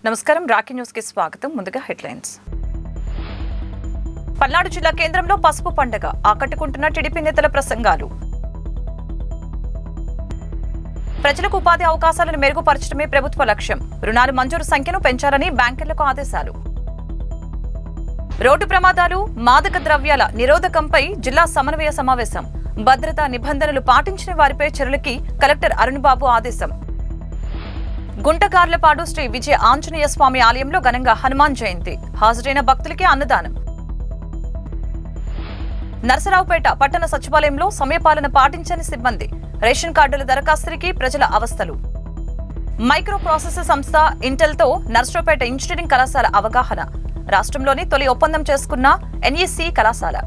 నమస్కారం, Rocky news కి స్వాగతం. ముందుగా హెడ్లైన్స్. పల్నాడు జిల్లా కేంద్రంలో పసుపు పండుగ ఆకట్టుకుంటున్న టీడీపీ నేతల ప్రసంగాలు. ప్రజలకు ఉపాధి అవకాశాలను మెరుగుపరచడమే ప్రభుత్వ లక్ష్యం. రుణాలు మంజూరు సంఖ్యను పెంచాలని బ్యాంకర్లకు ఆదేశాలు. రోడ్డు ప్రమాదాలు, మాదక ద్రవ్యాల నిరోధకంపై జిల్లా సమన్వయ సమావేశం. భద్రతా నిబంధనలు పాటించిన వారిపై చర్యలకి కలెక్టర్ అరుణ్ బాబు ఆదేశం. గుంటగార్లపాడు శ్రీ విజయ ఆంజనేయ స్వామి ఆలయంలో ఘనంగా హనుమాన్ జయంతి. హాజరైన భక్తులకి అన్నదానం. నరసరావుపేట పట్టణ సచివాలయంలో సమయపాలన పాటించని సిబ్బంది. రేషన్ కార్డుల దరఖాస్తుకి ప్రజల అవస్థలు. మైక్రో ప్రాసెసర్ సంస్థ ఇంటెల్తో నరసరావుపేట ఇంజనీరింగ్ కళాశాల అవగాహన. రాష్ట్రంలోని తొలి ఒప్పందం చేసుకున్న ఎన్ఈసి కళాశాల.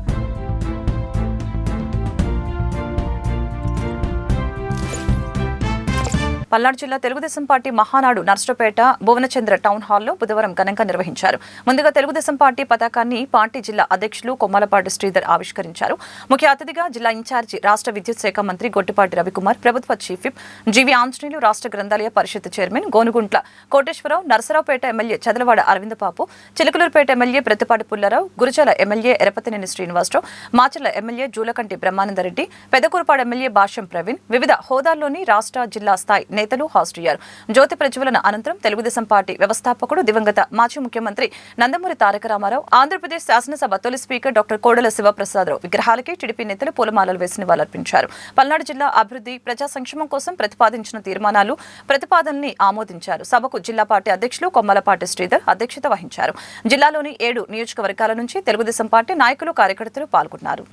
పల్నాడు జిల్లా తెలుగుదేశం పార్టీ మహానాడు నర్సరావుపేట భువనచంద్ర టౌన్ హాల్లో బుధవారం ఘనంగా నిర్వహించారు. ముందుగా తెలుగుదేశం పార్టీ పతాకాన్ని పార్టీ జిల్లా అధ్యక్షులు కొమ్మలపాటి శ్రీధర్ ఆవిష్కరించారు. ముఖ్య అతిథిగా జిల్లా ఇన్ఛార్జి రాష్ట్ర విద్యుత్ శాఖ మంత్రి గొట్టిపాటి రవికుమార్, ప్రభుత్వ చీఫ్ విప్ జీవి ఆంజనేయులు, రాష్ట్ర గ్రంథాలయ పరిషత్ chairman Gonuguntla Koteswararao, Narasaraopet MLA Chadalavada Aravindababu, Chilakaluripet MLA Prathipati Pullarao, Gurazala MLA Yarapathineni Srinivasarao, Macherla MLA Julakanti Brahmanandareddy, Pedakurapadu MLA Bhashyam Praveen, వివిధ హోదాల్లోని రాష్ట్ర జిల్లా స్థాయి నేతలు హాజరయ్యారు. జ్యోతి ప్రజ్వలన అనంతరం తెలుగుదేశం పార్టీ వ్యవస్థాపకుడు దివంగత మాజీ ముఖ్యమంత్రి నందమూరి తారక రామారావు, ఆంధ్రప్రదేశ్ శాసనసభ తొలి స్పీకర్ డాక్టర్ కోడెల శివప్రసాదరావు విగ్రహాలకి టీడీపీ నేతలు పూలమాలలు వేసి నివాళులర్పించారు. పల్నాడు జిల్లా అభివృద్ధి, ప్రజా సంక్షేమం కోసం ప్రతిపాదించిన ప్రతిపాదనని ఆమోదించారు. సభకు జిల్లా పార్టీ అధ్యక్షులు కొమ్మలపాటి శ్రీధర్ అధ్యక్షత వహించారు. జిల్లాలోని 7 నియోజకవర్గాల నుంచి తెలుగుదేశం పార్టీ నాయకులు, కార్యకర్తలు పాల్గొన్నారు.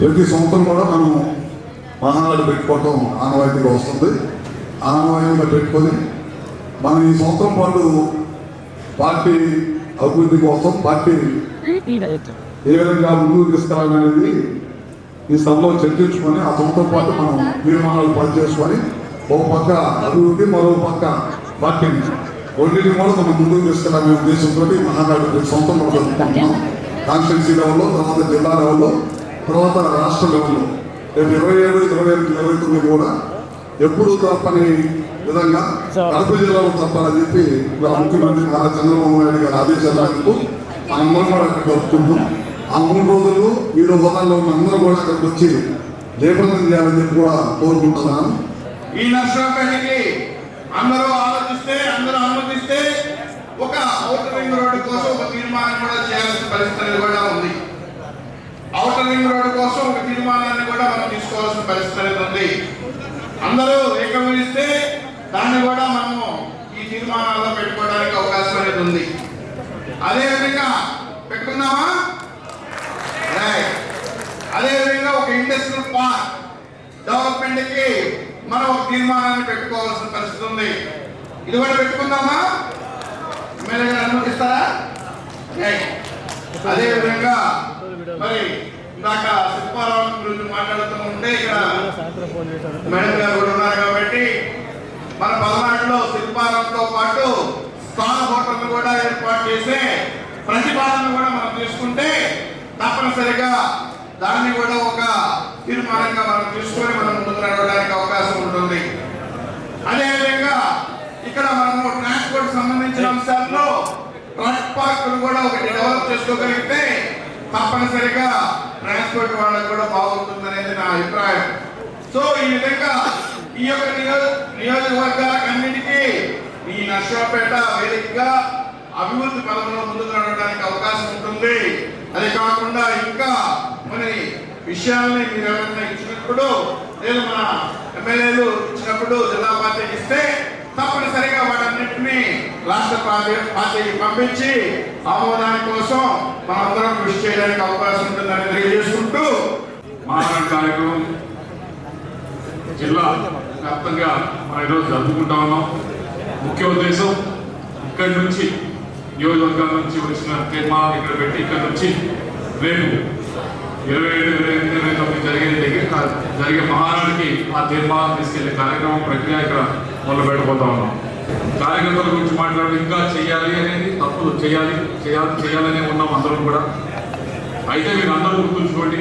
ప్రతి సంవత్సరం కూడా మనం మహానాడు పెట్టుకోవటం ఆనవాయితీగా వస్తుంది. ఆనవాయితీగా పెట్టుకొని మనం ఈ సంవత్సరం పాటు పార్టీ అభివృద్ధి కోసం పార్టీ ఏ విధంగా ముందుకు తీసుకురావాలనేది ఈ సభలో చర్చించుకొని ఆ సంవత్సరం పాటు మనం తీర్మానాలు పనిచేసుకొని ఒక పక్క అభివృద్ధి, మరో పక్క పార్టీని రెండింటిని కూడా మనం ముందుకు తీసుకురాలనే ఉద్దేశంతో మహానాడు ప్రతి సంవత్సరం మనం జరుపుకుంటున్నాం. కాన్స్టిట్యున్సీ లెవెల్లో, తర్వాత జిల్లా లెవెల్లో, తర్వాత రాష్ట్ర లెవెల్లో. రేపు 27, 28, 29 కూడా ఎప్పుడు తప్పని విధంగా కడప జిల్లాలో తప్పాలని చెప్పి ముఖ్యమంత్రి నారా చంద్రబాబు నాయుడు గారి ఆదేశాల మేరకు అందరం కూడా అక్కడికి వస్తున్నాం. ఆ 3 రోజులు 7 హోదాల్లో ఉన్న అందరూ కూడా అక్కడికి వచ్చి జయప్రదం చేయాలని చెప్పి కూడా కోరుకుంటున్నాను. ఈ నర్సరావుపేటకి అందరూ ఆలోచిస్తే, అందరూ అనుమతిస్తే ఒక ఔటర్ రింగ్ రోడ్డు కోసం ఒక తీర్మానం కూడా చేయాల్సిన పరిస్థితి కూడా ఉంది. ఔటర్ రింగ్ రోడ్డు కోసం ఒక తీర్మానాన్ని కూడా మనం తీసుకోవాల్సిన పరిస్థితి ఉంది. అందరూ ఏకీభవిస్తే దాన్ని కూడా మనము ఈ తీర్మానాల్లో పెట్టుకోవడానికి అవకాశం అనేది ఉంది. అదేవిధంగా పెట్టుకుందామా? అదేవిధంగా ఒక ఇండస్ట్రియల్ పార్క్ డెవలప్మెంట్ కి మనం ఒక తీర్మానాన్ని పెట్టుకోవాల్సిన పరిస్థితి ఉంది. ఇది కూడా పెట్టుకుందామా? ఎమ్మెల్యే గారు అనుమతిస్తారా? అదేవిధంగా మరి ఇందాక శిల్పారావు గురించి మాట్లాడుతూ ఉంటే ఇక్కడ మేడం గారు కూడా ఉన్నారు కాబట్టి మన పల్నాడులో శిల్పారావుతో పాటు స్టార్ హోటల్ కూడా ఏర్పాటు చేసే ప్రతిపాదన కూడా మనం తీసుకుంటే తప్పనిసరిగా దాన్ని కూడా ఒక తీర్మానంగా మనం తీసుకొని మనం ముందుకు నడవడానికి అవకాశం ఉంటుంది. అదేవిధంగా ఇక్కడ మనము ట్రాన్స్పోర్ట్ సంబంధించిన అంశాల్లో ట్రక్ పార్కులు కూడా ఒకటి డెవలప్ చేసుకోగలిగితే తప్పనిసరిగా ట్రాన్స్పోర్ట్ వాళ్ళకి కూడా బాగుంటుంది అనేది నా అభిప్రాయం. సో ఈ విధంగా ఈ యొక్క నియోజకవర్గాలన్నిటికీ ఈ నర్సరావుపేట వేదికగా అభివృద్ధి పదంలో ముందుకు నడవడానికి అవకాశం ఉంటుంది. అది కాకుండా ఇంకా కొన్ని విషయాల్ని మీరు ఎవరైనా ఇచ్చినప్పుడు, నేను మన ఎమ్మెల్యేలు ఇచ్చినప్పుడు జిల్లా పార్టీకి ఇస్తే తప్పనిసరిగా వాటన్నింటినీ రాష్ట్ర పార్టీకి పంపించి ఆమోదాని కోసం మనందరం కృషి చేయడానికి అవకాశం ఉంటుందని తెలియజేసుకుంటూ మహానాడు కార్యక్రమం జిల్లా వ్యాప్తంగా మనం ఈరోజు జరుపుకుంటా ఉన్నాం. ముఖ్య ఉద్దేశం ఇక్కడి నుంచి నియోజకవర్గం నుంచి వచ్చిన తీర్మానాలు ఇక్కడ పెట్టి ఇక్కడ నుంచి రేపు 27, 28, 29 జరిగే మహానాడికి ఆ తీర్మానం తీసుకెళ్లే కార్యక్రమం ప్రక్రియ ఇక్కడ మొదలు పెట్టబోతా ఉన్నాం. కార్యకర్తల గురించి మాట్లాడి ఇంకా చేయాలి అనేది తప్పులు చేయాలనే ఉన్నాం అందరం కూడా. అయితే మీరు అందరూ గుర్తుంచుకోండి,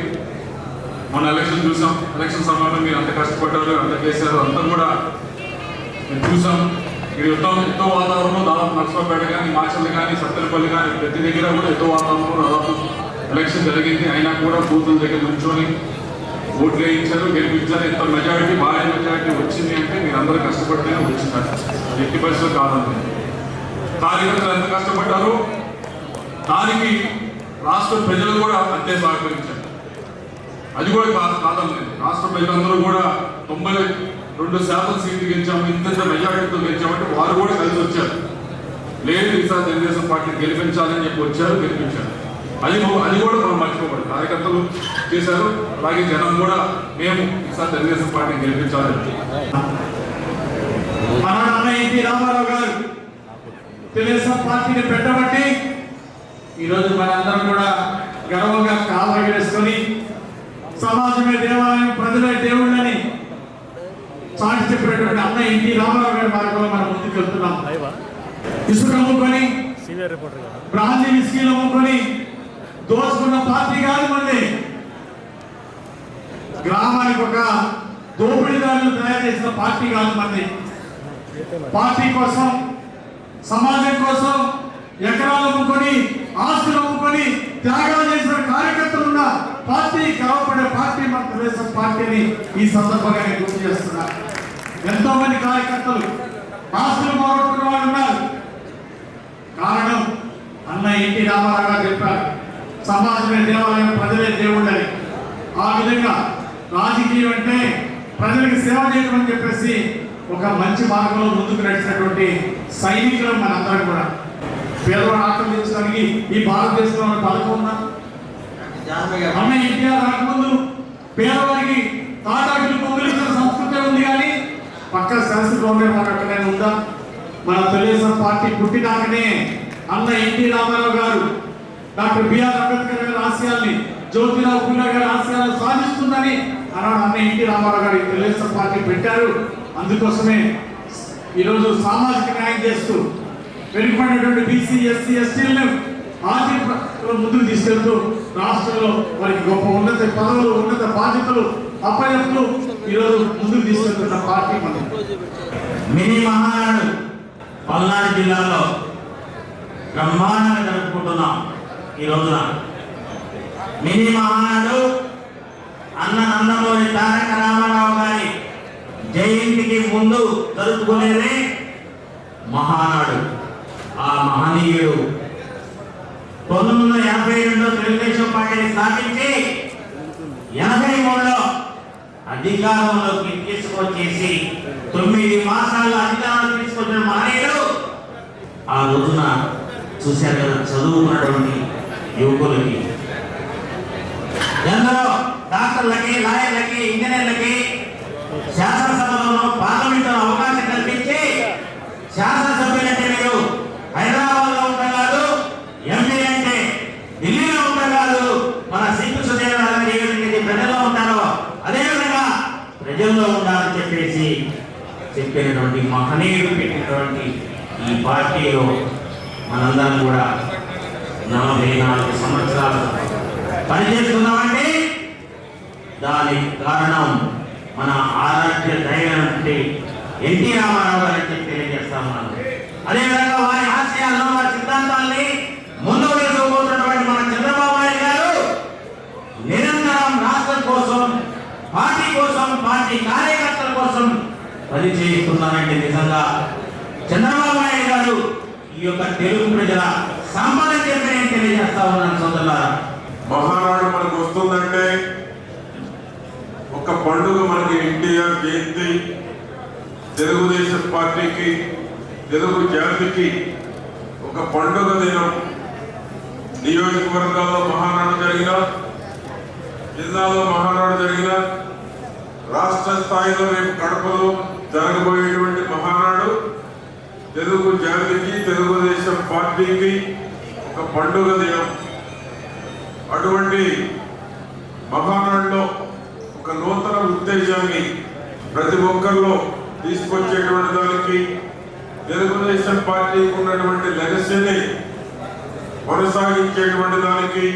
మన ఎలక్షన్ చూసాం. ఎలక్షన్ సమయంలో మీరు అంత కష్టపడ్డారు, అంత చేశారు, అంతా కూడా మేము చూసాం. ఇక్కడ ఎంతో వాతావరణం దాదాపు నర్సరావుపేట కానీ, మాచర్లు కానీ, సత్తెనపల్లి కానీ ప్రతి దగ్గర కూడా ఎంతో వాతావరణం దాదాపు ఎలక్షన్ జరిగింది. అయినా కూడా బూతుల దగ్గర నుంచొని ఓట్లు వేయించారు, గెలిపించారు. ఎంత మెజారిటీ, భారీ మెజారిటీ వచ్చింది అంటే మీరు అందరూ కష్టపడితేనే వచ్చిందట, ఎట్టి పరిస్థితులు కాదండి. కార్యకర్తలు ఎంత కష్టపడ్డారో దానికి రాష్ట్ర ప్రజలు కూడా అంతే సహకరించారు. అది కూడా కాదండి. రాష్ట్ర ప్రజలందరూ కూడా 92% సీట్లు గెలిచాము, ఇంత మెజారిటీతో గెలిచామంటే వారు కూడా కలిసి వచ్చారు. లేదు ఈసారి తెలుగుదేశం పార్టీ గెలిపించాలని చెప్పి వచ్చారు, గెలిపించారు. అది కూడా మనం మర్చిపోకూడదు. కార్యకర్తలు చేశారు, అలాగే జనం కూడా మేము ఈసారి తెలుగుదేశం పార్టీని గెలిపించాలని. మన అన్న ఎన్టీ రామారావు గారు తెలుగుదేశం పార్టీని పెట్టబట్టి ఈరోజు మనందరం కూడా గర్వంగా కాలగేసుకొని సమాజమే దేవాలయం, ప్రజలే దేవుళ్ళని చాటి చెప్పినటువంటి అన్న ఎన్టీ రామారావు గారి మార్గంలో మనం ముందుకు వెళ్తున్నాం. ఇసుక అమ్ముకొని, బ్రాంజీ విస్కీలు అమ్ముకొని దోచుకున్న పార్టీ కాదు మంది. గ్రామానికి ఒక దోపిడీదారులు తయారు చేసిన పార్టీ కాదు మంది. పార్టీ కోసం, సమాజం కోసం ఎకరాలు అమ్ముకొని, ఆస్తులు అమ్ముకొని త్యాగాలు చేసిన కార్యకర్తలు ఉన్న పార్టీ, గర్వపడే పార్టీ మన తెలుగుదేశం పార్టీని ఈ సందర్భంగా నేను గుర్తు చేస్తున్నా. ఎంతో మంది కార్యకర్తలు ఆస్తులు పోగొట్టుకున్న వాళ్ళు ఉన్నారు. కారణం అన్న ఎన్టీ రామారావు గారు చెప్పారు, సమాజమే దేవాలయం, ప్రజలే దేవుళ్ళని. ఆ విధంగా రాజకీయం అంటే ప్రజలకు సేవ చేయడం అని చెప్పేసి ఒక మంచి మార్గంలో ముందుకు నడిచినటువంటి సైనికులు మనందరం కూడా. పేదవాడు ఆక్రమించడానికి ఈ భారతదేశంలో పథకం ఉందా? అన్న ఎన్టీఆర్ రాకముందు పేదవాడికి తాటాకులు పొంగిలించిన సంస్కృతి ఉంది, కానీ పక్క శాస్త్రంలో ఉండే మనకు అక్కడే ఉందా? మన తెలుగుదేశం పార్టీ పుట్టినాకనే అన్న ఎన్టీ రామారావు గారు డాక్టర్ బిఆర్ అంబేద్కర్ గారి ఆశయాల్ని, జ్యోతిరావు పూలే గారి ఆశయాలను సాధిస్తుందని అన్నాడు అన్న ఎన్టీ రామారావు గారు తెలుగుదేశం పార్టీ పెట్టారు. అందుకోసమే ఈరోజు సామాజిక న్యాయం చేస్తూ వెనుకబడినటువంటి బీసీ, ఎస్సీ, ఎస్టీలను ఆర్థిక ముందుకు తీసుకెళ్తూ రాష్ట్రంలో వారికి గొప్ప ఉన్నత పదవులు, ఉన్నత బాధ్యతలు అప్పచెప్తూ ఈరోజు ముందుకు తీసుకెళ్తున్న పార్టీ మనం. మినీ మహానాడు పల్నాడు జిల్లాలో బ్రహ్మాండంగా జరుపుకుంటున్నాం. ఈ రోజున మినీ మహానాడు అన్న నందమూరి తారక రామారావు గారి జయంతికి ముందు జరుపుకునేదే మహానాడు. ఆ మహనీయుడు 1982లో తెలుగుదేశం పార్టీని స్థాపించి 83లో అధికారంలోకి తీసుకొచ్చేసి 9 మాసాల్లో అధికారంలో తీసుకొచ్చిన మహనీయుడు. ఆ రోజున చూశారు కదా, చదువుకున్నటువంటి యువకులకి, ఎందరో డాక్టర్లకి, లాయర్లకి, ఇంజనీర్లకి శాసనసభలోనూ పార్లమెంట్లో అవకాశం కల్పించి శాసనసభ్యులంటే మీరు హైదరాబాద్లో ఉంటారు కాదు, ఎంపీ అంటే ఢిల్లీలో ఉంటారు కాదు, మన సింగు సుదేవరాజు ఏదైతే ప్రజల్లో ఉంటారో అదేవిధంగా ప్రజల్లో ఉండాలని చెప్పేసి చెప్పినటువంటి మహనీయుడు పెట్టినటువంటి ఈ పార్టీలో మనందరం కూడా 44 సంవత్సరాలు పనిచేస్తున్నామంటే దానికి కారణం మన ఆరాధ్య దైవం ఎన్టీ రామారావు గారికి తెలియజేస్తామన్నాను. అదేవిధంగా వారి ఆశయాలను, వారి సిద్ధాంతాన్ని ముందుకు తీసుకుపోతున్నటువంటి మన చంద్రబాబు నాయుడు గారు నిరంతరం రాష్ట్రం కోసం, పార్టీ కోసం, పార్టీ కార్యకర్తల కోసం పనిచేస్తున్నారంటే నిజంగా చంద్రబాబు నాయుడు గారు ఈ యొక్క తెలుగు ప్రజల సంపద చెప్పి నేను తెలియజేస్తా ఉన్నాను సోదరులారా. మహానాడు మనకు వస్తుందంటే ఒక పండుగ, మనకి ఎన్టీఆర్ జయంతి, తెలుగుదేశం పార్టీకి, తెలుగు జాతికి ఒక పండుగ దినం. నియోజకవర్గాల్లో మహానాడు జరిగిన, జిల్లాలో మహానాడు జరిగిన, రాష్ట్ర స్థాయిలో రేపు కడపలో జరగబోయేటువంటి మహానాడు తెలుగు జాతికి, తెలుగుదేశం పార్టీకి ఒక పండుగ దినం. అటువంటి మహానాడులో ఒక నూతన ఉత్తేజాన్ని ప్రతి ఒక్కరిలో తీసుకొచ్చేటువంటి దానికి, తెలుగుదేశం పార్టీకి ఉన్నటువంటి లెగసీని కొనసాగించేటువంటి దానికి,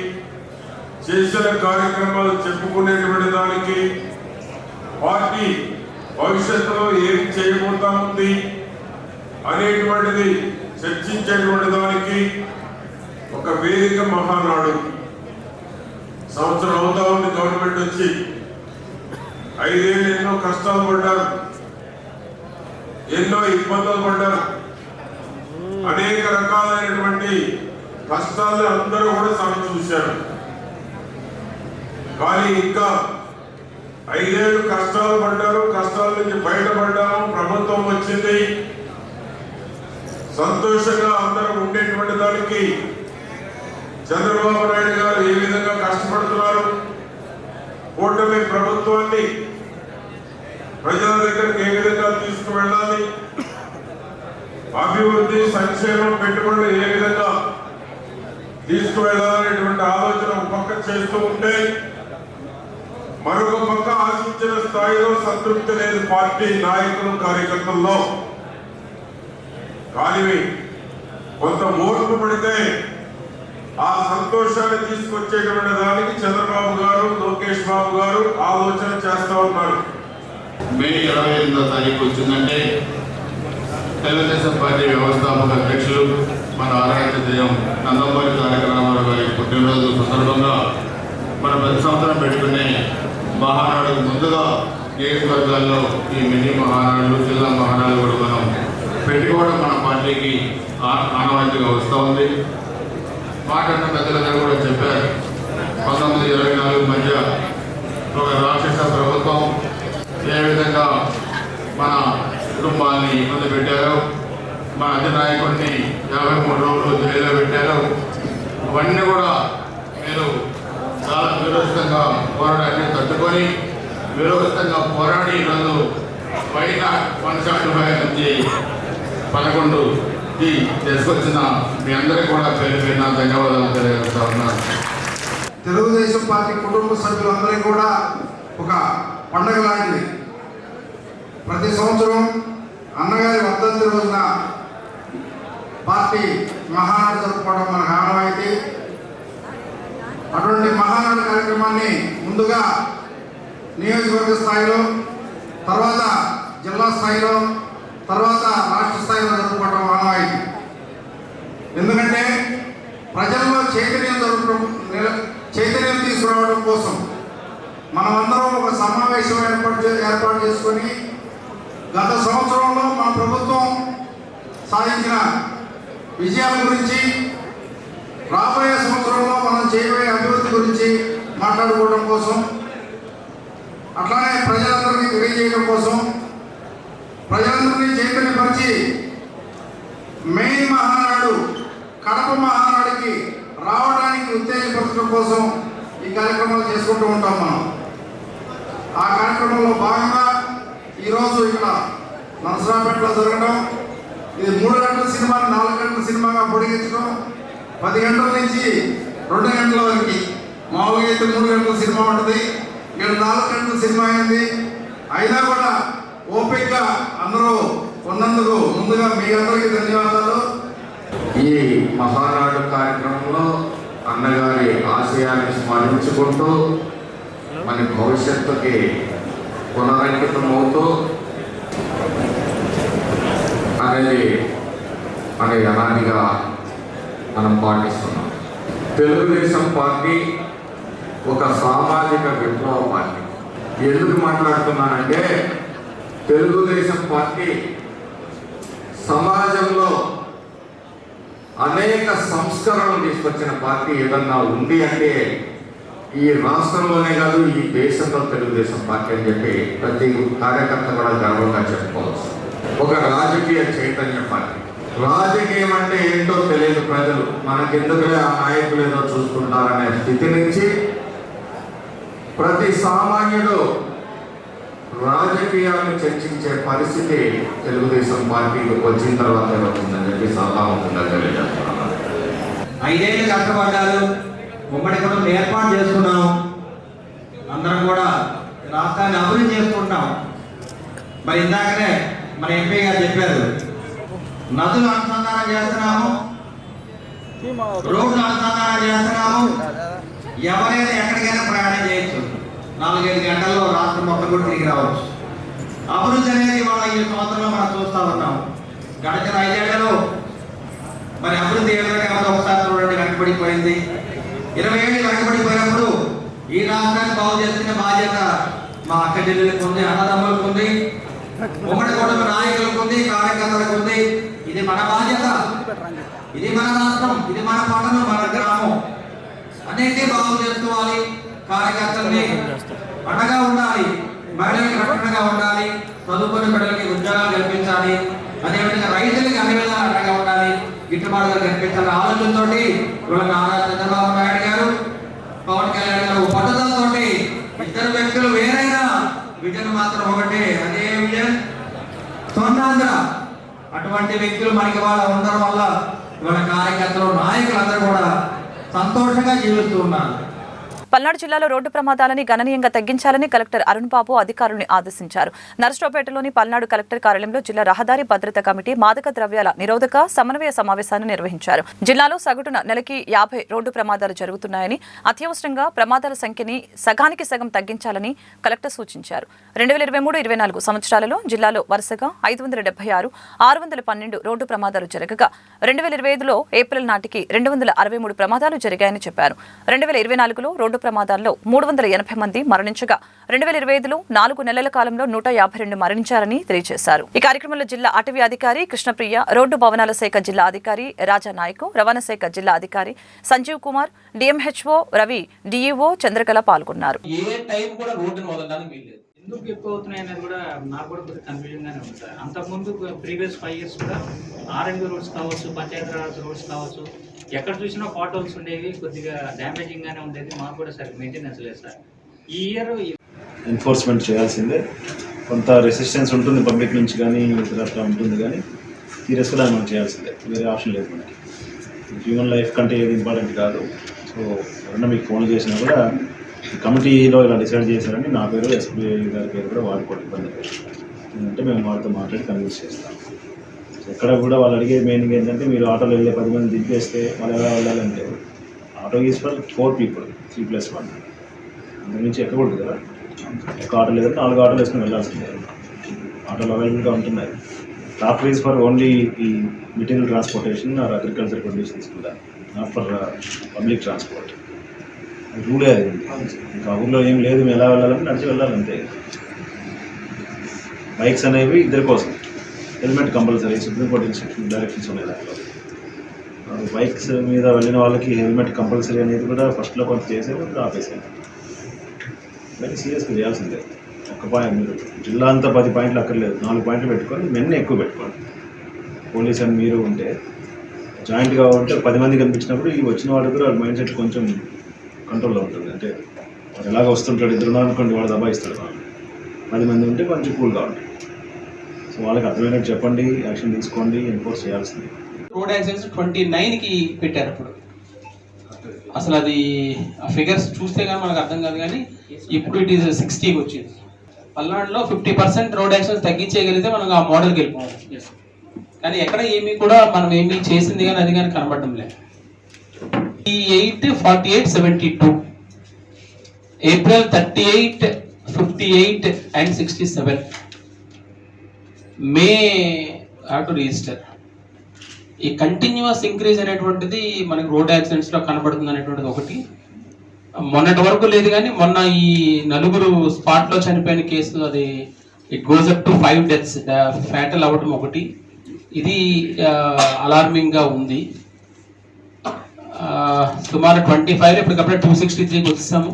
చేసిన కార్యక్రమాలు చెప్పుకునేటువంటి దానికి, పార్టీ భవిష్యత్తులో ఏం చేయబోతా ఉంది అనేటువంటిది చర్చించేటువంటి దానికి ఒక వేదిక మహానాడు. సంవత్సరం అవుతా ఉంది గవర్నమెంట్ వచ్చి. 5 ఏళ్ళు ఎన్నో కష్టాలు పడ్డారు, ఎన్నో ఇబ్బందులు పడ్డారు. అనేక రకాలైనటువంటి కష్టాలను అందరూ కూడా సాగు చూశారు. కానీ ఇంకా 5 ఏళ్ళు కష్టాలు పడ్డారు, కష్టాల నుంచి బయటపడ్డాము, ప్రభుత్వం వచ్చింది. సంతోషంగా అందరూ ఉండేటువంటి దానికి చంద్రబాబు నాయుడు గారు ఏ విధంగా కష్టపడుతున్నారు, కూటమి ప్రభుత్వాన్ని ప్రజల దగ్గరికి ఏ విధంగా తీసుకువెళ్ళాలి, అభివృద్ధి, సంక్షేమం, పెట్టుబడులు ఏ విధంగా తీసుకువెళ్ళాలనేటువంటి ఆలోచన ఒక పక్క చేస్తూ ఉంటే, మరొక పక్క ఆశించిన స్థాయిలో సంతృప్తి లేదు పార్టీ నాయకులు, కార్యకర్తల్లో. కానీ కొంత ఓర్పు పడితే ఆ సంతోషాన్ని తీసుకొచ్చేటువంటి దానికి చంద్రబాబు గారు, లోకేష్ బాబు గారు ఆలోచన చేస్తా ఉన్నారు. మే 28వ తారీఖు వచ్చిందంటే తెలుగుదేశం పార్టీ వ్యవస్థాపక అధ్యక్షులు మన ఆరాధ్య దైవం నందమూరి తారక రామారావు గారి పుట్టినరోజు సందర్భంగా మనం ప్రతి సంవత్సరం పెట్టుకునే మహానాడుకు ముందుగా నియోజకవర్గాల్లో ఈ మినీ మహానాడులు, జిల్లా మహానాడులు కూడా మనం పెట్టుకోవడం మన పార్టీకి ఆనవాయితీగా వస్తూ ఉంది. మాట్లాడిన పెద్దలందరూ కూడా చెప్పారు, 1924 మధ్య ఒక రాక్షస ప్రభుత్వం ఏ విధంగా మన కుటుంబాన్ని ఇబ్బంది పెట్టారో, మన అధినాయకుడిని 53 రోజులు జైల్లో పెట్టారు. అవన్నీ కూడా మీరు చాలా విరోచితంగా పోరాటాన్ని తట్టుకొని విరోచితంగా పోరాడి ఈరోజు పైన 175 నుంచి 11కి తీసుకొచ్చిన మీ అందరికీ కూడా పేరు పేరున ధన్యవాదాలు తెలియజేస్తా ఉన్నాను. తెలుగుదేశం పార్టీ కుటుంబ సభ్యులందరికీ కూడా ఒక పండగ లాంటిది. ప్రతి సంవత్సరం అన్నగారి వర్ధంతి రోజున పార్టీ మహానాడు జరుపుకోవడం మనకు ఆనవాయితీ. అటువంటి మహానాడు కార్యక్రమాన్ని ముందుగా నియోజకవర్గ స్థాయిలో, తర్వాత జిల్లా స్థాయిలో, తర్వాత రాష్ట్ర స్థాయిలో జరుపుకోవడం ఆనవాయితీ. ఎందుకంటే ప్రజల్లో చైతన్యం తీసుకురావడం కోసం మనమందరం ఒక సమావేశం ఏర్పాటు చేసుకొని గత సంవత్సరంలో మన ప్రభుత్వం సాధించిన విజయాల గురించి, రాబోయే సంవత్సరంలో మనం చేయబోయే అభివృద్ధి గురించి మాట్లాడుకోవడం కోసం, అట్లానే ప్రజలందరికీ తెలియజేయడం కోసం, ప్రజలందరినీ చైతన్యపరిచి మెయిన్ మహానాడు కడప మహానాడుకి రావడానికి ఉత్తేజపరచడం కోసం ఈ కార్యక్రమాలు చేసుకుంటూ ఉంటాం మనం. ఆ కార్యక్రమంలో భాగంగా ఈరోజు ఇక్కడ నరసరావుపేటలో జరగడం, ఇది 3 గంటల సినిమాని 4 గంటల సినిమాగా పొడిగించడం, 10 గంటల నుంచి 2 గంటల వరకు. మామూలుగా అయితే 3 గంటల సినిమా ఉంటుంది, ఇక్కడ 4 గంటల సినిమా అయింది. అయినా కూడా ఓపికగా అందరూ ఉన్నందుకు ముందుగా మీ అందరికీ ధన్యవాదాలు. ఈ మహానాడు కార్యక్రమంలో అన్నగారి ఆశయాన్ని స్మరించుకుంటూ మన భవిష్యత్తుకి పునరంకితం అవుతూ అనేది అనాదిగా మనం పాటిస్తున్నాం. తెలుగుదేశం పార్టీ ఒక సామాజిక విప్లవ పార్టీ. ఎందుకు మాట్లాడుతున్నానంటే, తెలుగుదేశం పార్టీ సమాజంలో అనేక సంస్కరణలు తీసుకొచ్చిన పార్టీ ఏదన్నా ఉంది అంటే ఈ రాష్ట్రంలోనే కాదు, ఈ దేశంలో తెలుగుదేశం పార్టీ అని చెప్పి ప్రతి కార్యకర్త కూడా గర్వంగా చెప్పుకోవచ్చు. ఒక రాజకీయ చైతన్య పార్టీ. రాజకీయం అంటే ఏంటో తెలియదు ప్రజలు, మనకెందుకులే ఆ నాయకులు ఏదో చూసుకుంటారనే స్థితి నుంచి ప్రతి సామాన్యుడు రాజకీయాలను చర్చించే పరిస్థితి తెలుగుదేశం పార్టీకి వచ్చిన తర్వాత వస్తుందని చెప్పి సభాముఖంగా తెలియజేస్తున్నాను. 5 ఏళ్ళు కష్టపడ్డారు, ఉమ్మడి కుటుంబం ఏర్పాటు చేసుకున్నాం, అందరం కూడా రాష్ట్రాన్ని అభివృద్ధి చేసుకుంటాం. మరి ఇందాకనే మన ఎంపీ గారు చెప్పారు, నదులు అనుసంధానం చేస్తున్నాము, రోడ్లు అనుసంధానం చేస్తున్నాము, ఎవరైనా ఎక్కడికైనా ప్రయాణం చేయొచ్చు, 4-5 గంటల్లో రాష్ట్రం మొత్తం కూడా తిరిగి రావచ్చు. అభివృద్ధి అనేది వాళ్ళ ఈ సంవత్సరంలో మనం చూస్తూ ఉన్నాం. గడిచిన 5 ఏళ్లలో మరి అభివృద్ధి ఏ విధంగా ఒకసారి చూడండి, వెనకబడిపోయింది. 20 ఏళ్ళు వెనకబడిపోయినప్పుడు ఈ రాష్ట్రాన్ని బాగు చేసుకునే బాధ్యత మా అక్క చెల్లెలకు ఉంది, అన్నదమ్ములకు ఉంది, ఉమ్మడి కుటుంబ నాయకులకు ఉంది, కార్యకర్తలకు ఉంది. ఇది మన బాధ్యత, ఇది మన రాష్ట్రం, ఇది మన పట్టణం, మన గ్రామం. అన్నింటినీ బాగు చేసుకోవాలి. కార్యకర్తల్ని అండగా ఉండాలి, మహిళలకు రక్షణగా ఉండాలి, చదువుకునే బిడ్డలకి ఉద్యోగాలు కల్పించాలి, అదేవిధంగా రైతులకి అన్ని విధాలు అండగా ఉండాలి, గిట్టుబాటు ధర కల్పించాలి. ఆలోచనతో ఇవాళ నారా చంద్రబాబు నాయుడు గారు, పవన్ కళ్యాణ్ గారు పట్టుదలతో, ఇద్దరు వ్యక్తులు వేరైనా విజన్ మాత్రం ఒకటే, అదే విజన్ స్వర్ణాంధ్ర. అటువంటి వ్యక్తులు మనకి వాళ్ళ ఉండడం వల్ల ఇవాళ కార్యకర్తలు, నాయకులందరూ కూడా సంతోషంగా జీవిస్తూ ఉన్నారు. పల్నాడు జిల్లాలో రోడ్డు ప్రమాదాలని గణనీయంగా తగ్గించాలని కలెక్టర్ అరుణ్ బాబు అధికారులను ఆదేశించారు. నర్సరావుపేటలోని పల్నాడు కలెక్టర్ కార్యాలయంలో జిల్లా రహదారి భద్రతా కమిటీ మాదక ద్రవ్యాల నిరోధక సమన్వయ సమావేశాన్ని నిర్వహించారు. జిల్లాలో సగటున నెలకి 50 రోడ్డు ప్రమాదాలు జరుగుతున్నాయని, అత్యవసరంగా ప్రమాదాల సంఖ్యని సగానికి సగం తగ్గించాలని కలెక్టర్ సూచించారు. 2023-24 సంవత్సరాలలో జిల్లాలో వరుసగా 576, 612 రోడ్డు ప్రమాదాలు జరగగా 2025లో ఏప్రిల్ నాటికి 263 ప్రమాదాలు జరిగాయని చెప్పారు. 2024లో రోడ్డు ప్రమాదాల్లో 380 మంది మరణించగా 2025లో 4 నెలల కాలంలో 152 మరణించారని తెలియజేశారు. ఈ కార్యక్రమంలో జిల్లా అటవీ అధికారి కృష్ణప్రియ, రోడ్డు భవనాల శాఖ జిల్లా అధికారి రాజానాయకు, రవాణా శాఖ జిల్లా అధికారి సంజీవ్ కుమార్, డిఎంహెచ్ఓ రవి, డిఈఓ చంద్రకళ పాల్గొన్నారు. ఏ టైం కూడా రోడ్డును వదలడానికి వీల్లేదు. ఎందుకు ఎక్కువ అవుతున్నాయి అనేది కూడా నాకు కూడా కొద్దిగా కన్ఫ్యూజన్ గానే ఉంది సార్. అంతకుముందు ప్రీవియస్ 5 years కూడా ఆర్ఎండ్బి రోడ్స్ కావచ్చు, పంచాయతీరాజ్ రోడ్స్ కావచ్చు, ఎక్కడ చూసినా పాట్ హోల్స్ ఉండేవి, కొద్దిగా డ్యామేజింగ్ గానే ఉండేది. మాకు కూడా సరిగ్గా మెయింటెనెన్స్ లేదు సార్. ఈ ఇయర్ ఎన్ఫోర్స్మెంట్ చేయాల్సిందే. కొంత రెసిస్టెన్స్ ఉంటుంది పబ్లిక్ నుంచి కానీ ఇతరత్ర ఉంటుంది, కానీ సీరియస్గా దాన్ని మనం చేయాల్సిందే, వేరే ఆప్షన్ లేదు మనకి. హ్యూమన్ లైఫ్ కంటే ఏది ఇంపార్టెంట్ కాదు. సో ఎవరన్నా మీకు ఫోన్ చేసినా కూడా కమిటీలో ఇలా డిసైడ్ చేశారని నా పేరు, ఎస్పీ గారి పేరు కూడా వాడుకోవడం ఇబ్బంది లేదు. ఎందుకంటే మేము వాళ్ళతో మాట్లాడి కన్విన్స్ చేస్తాం. ఎక్కడ కూడా వాళ్ళు అడిగే మెయిన్గా ఏంటంటే, మీరు ఆటోలో వెళ్ళే 10 మంది దింపేస్తే వాళ్ళు ఎలా వెళ్ళాలంటే, ఆటో ఈజ్ ఫర్ 4 people, 3+1. అందుగురించి ఎక్కకూడదు కదా. ఒక ఆటో లేదంటే 4 ఆటోలు వేసుకుని వెళ్ళాల్సిందే. ఆటోలు అవైలబుల్గా ఉంటున్నాయి. ట్రాక్టర్ ఈజ్ ఫర్ ఓన్లీ ఈ material transportation are agriculture produce తీసుకుంటారు, నాట్ ఫర్ పబ్లిక్ ట్రాన్స్పోర్ట్. రూలే అది. ఇంకా ఊళ్ళో ఏం లేదు, మేము ఎలా వెళ్ళాలంటే నడిచి వెళ్ళాలంతే. బైక్స్ అనేవి ఇద్దరి కోసం, helmet compulsory, supreme court instruction directions ఉన్నాయి దాంట్లో. బైక్స్ మీద వెళ్ళిన వాళ్ళకి హెల్మెట్ కంపల్సరీ అనేది కూడా ఫస్ట్లో కొంత చేసేది, ఆపేసేది. వెరీ సీరియస్గా చేయాల్సిందే. ఒక పాయింట్ మీరు జిల్లా అంతా 10 పాయింట్లు అక్కర్లేదు, 4 పాయింట్లు పెట్టుకొని మెన్ని ఎక్కువ పెట్టుకోండి. పోలీస్ అని మీరు ఉంటే జాయింట్గా ఉంటే 10 మంది కనిపించినప్పుడు ఈ వచ్చిన వాడు కూడా మైండ్ సెట్ కొంచెం కంట్రోల్లో ఉంటుంది. అంటే వాడు ఎలాగ వస్తుంటాడు, 2 ఉన్నారు అనుకోండి, వాడు దబాయిస్తాడు. 10 మంది ఉంటే కొంచెం కూల్గా ఉంటుంది. సో వాళ్ళకి అర్థమైనట్టు చెప్పండి, యాక్షన్ తీసుకోండి, ఎన్ఫోర్స్ చేయాల్సింది. రోడ్ యాక్సిడెంట్స్ 29కి పెట్టారు. ఇప్పుడు అసలు అది ఆ ఫిగర్స్ చూస్తే కానీ మనకు అర్థం కాదు, కానీ ఇప్పుడు ఇట్ ఈస్ 60కి వచ్చింది. పల్నాడులో 50% రోడ్ యాక్సిడెంట్స్ తగ్గించేయగలిగితే మనం ఆ మోడల్కి వెళ్ళిపోవాలి. కానీ ఎక్కడ ఏమీ కూడా మనం ఏమీ చేసింది కానీ అది కానీ కనబడటం లేదు. 38, 48, 72, April 38, 58 and 67, May to register. ఈ కంటిన్యూస్ ఇంక్రీజ్ అనేటువంటిది మనకి రోడ్ యాక్సిడెంట్స్లో కనబడుతుంది అనేటువంటిది ఒకటి. మొన్నటి వరకు లేదు, కానీ మొన్న ఈ 4 స్పాట్లో చనిపోయిన కేసులు, అది it goes up to 5 deaths, fatal అవ్వడం ఒకటి. ఇది అలార్మింగ్గా ఉంది. సుమారు 25లో ఇప్పటికప్పుడే 263కి వచ్చాము.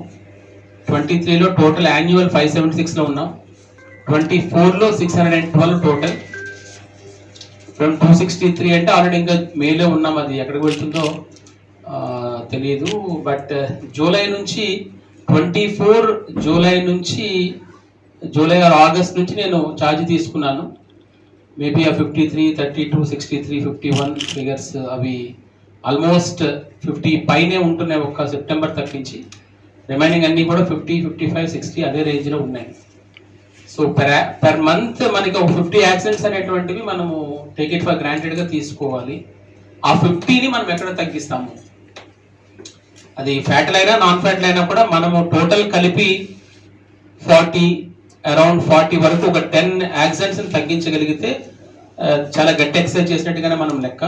23లో టోటల్ యాన్యువల్ 576లో ఉన్నాం. 24లో 612 టోటల్. ఫ్రమ్ 263 అంటే ఆల్రెడీ ఇంకా మేలో ఉన్నాం. అది ఎక్కడికి వెళ్తుందో తెలియదు. బట్ జూలై నుంచి 24 జూలై నుంచి జూలై ఆర్ ఆగస్ట్ నుంచి నేను ఛార్జ్ తీసుకున్నాను. మేబీ ఆ 53, 32, 63, 51 ఫిగర్స్ అవి ఆల్మోస్ట్ 50 పైనే ఉంటున్నాయి ఒక్క సెప్టెంబర్ తప్పించి. రిమైనింగ్ అన్నీ కూడా 50, 55, 60 అదే రేంజ్లో ఉన్నాయి. సో పర్ మంత్ మనకి ఒక 50 యాక్సిడెంట్స్ అనేటువంటివి మనము టేక్ ఇట్ ఫర్ గ్రాంటెడ్గా తీసుకోవాలి. ఆ 50ని మనం ఎక్కడ తగ్గిస్తాము, అది ఫ్యాటల్ అయినా నాన్ ఫ్యాటల్ అయినా కూడా మనము టోటల్ కలిపి 40 అరౌండ్ 40 వరకు ఒక 10 యాక్సిడెంట్స్ని తగ్గించగలిగితే చాలా గట్టి ఎక్సర్సైజ్ చేసినట్టుగానే మనం లెక్క.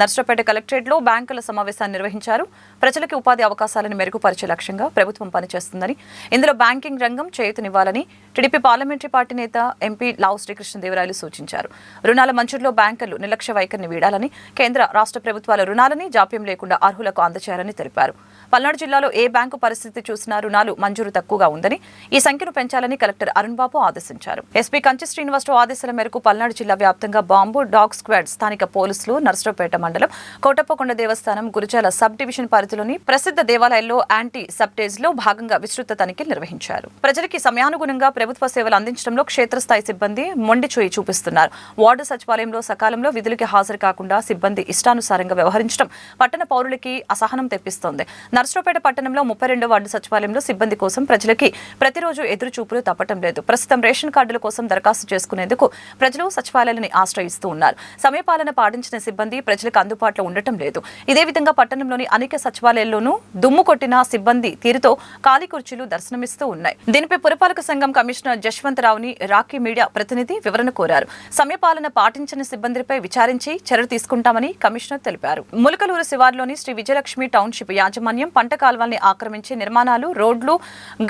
నర్సరావుపేట కలెక్టరేట్లో బ్యాంకుల సమావేశాన్ని నిర్వహించారు. ప్రజలకు ఉపాధి అవకాశాలను మెరుగుపరిచే లక్ష్యంగా ప్రభుత్వం పనిచేస్తుందని, ఇందులో బ్యాంకింగ్ రంగం చేయూతనివ్వాలని టీడీపీ పార్లమెంటరీ పార్టీ నేత ఎంపీ లావు శ్రీకృష్ణదేవరాయలు సూచించారు. రుణాల మంజూరులో బ్యాంకర్లు నిర్లక్ష్య వైఖరిని వీడాలని, కేంద్ర రాష్ట్ర ప్రభుత్వాల రుణాలని జాప్యం లేకుండా అర్హులకు అందజేయాలని తెలిపారు. పల్నాడు జిల్లాలో ఏ బ్యాంకు పరిస్థితి చూసినా రుణాలు మంజూరు తక్కువగా ఉందని, ఈ సంఖ్యను పెంచాలని కలెక్టర్ అరుణ్ బాబు ఆదేశించారు. ఎస్పీ కంచి శ్రీనివాసరావు ఆదేశాల మేరకు పల్నాడు జిల్లా వ్యాప్తంగా బాంబు, డాగ్ స్క్వాడ్ స్థానిక పోలీసులు నర్సరావుపేట మండలం కోటప్పకొండ దేవస్థానం, గురుజాల సబ్ డివిజన్ పరిధిలోని ప్రసిద్ధ దేవాలయాల్లో యాంటీ సబ్టేజ్ లో భాగంగా విస్తృత తనిఖీలు నిర్వహించారు. ప్రజలకి సమయానుగుణంగా ప్రభుత్వ సేవలు అందించడంలో క్షేత్రస్థాయి సిబ్బంది మొండిచేయి చూపిస్తున్నారు. వార్డు సచివాలయంలో సకాలంలో విధులకి హాజరు కాకుండా సిబ్బంది ఇష్టానుసారంగా వ్యవహరించడం పట్టణ పౌరులకి అసహనం తెప్పిస్తోంది. నర్సరావుపేట పట్టణంలో 32వ వార్డు సచివాలయంలో సిబ్బంది కోసం ప్రజలకి ప్రతిరోజు ఎదురు చూపులు తప్పటం లేదు. ప్రస్తుతం రేషన్ కార్డుల కోసం దరఖాస్తు చేసుకునేందుకు ప్రజలు సచివాలయాలను ఆశ్రయిస్తూ ఉన్నారు. సమయపాలన పాటించిన సిబ్బంది ప్రజలకు అందుబాటులో ఉండటం లేదు. ఇదే విధంగా పట్టణంలోని అనేక సచివాలయాల్లోనూ దుమ్ము కొట్టిన సిబ్బంది తీరుతో ఖాళీ కుర్చీలు దర్శనమిస్తూ ఉన్నాయి. దీనిపై పురపాలక సంఘం కమిషనర్ జశ్వంతరావుని రాకీ మీడియా ప్రతినిధి వివరణ కోరారు. సమయపాలన పాటించిన సిబ్బందిపై విచారించి చర్యలు తీసుకుంటామని కమిషనర్ తెలిపారు. ములకలూరు శివార్లోని శ్రీ విజయలక్ష్మి టౌన్షిప్ యాజమాన్యం పంట కాల్వల్ని ఆక్రమించి నిర్మాణాలు, రోడ్లు,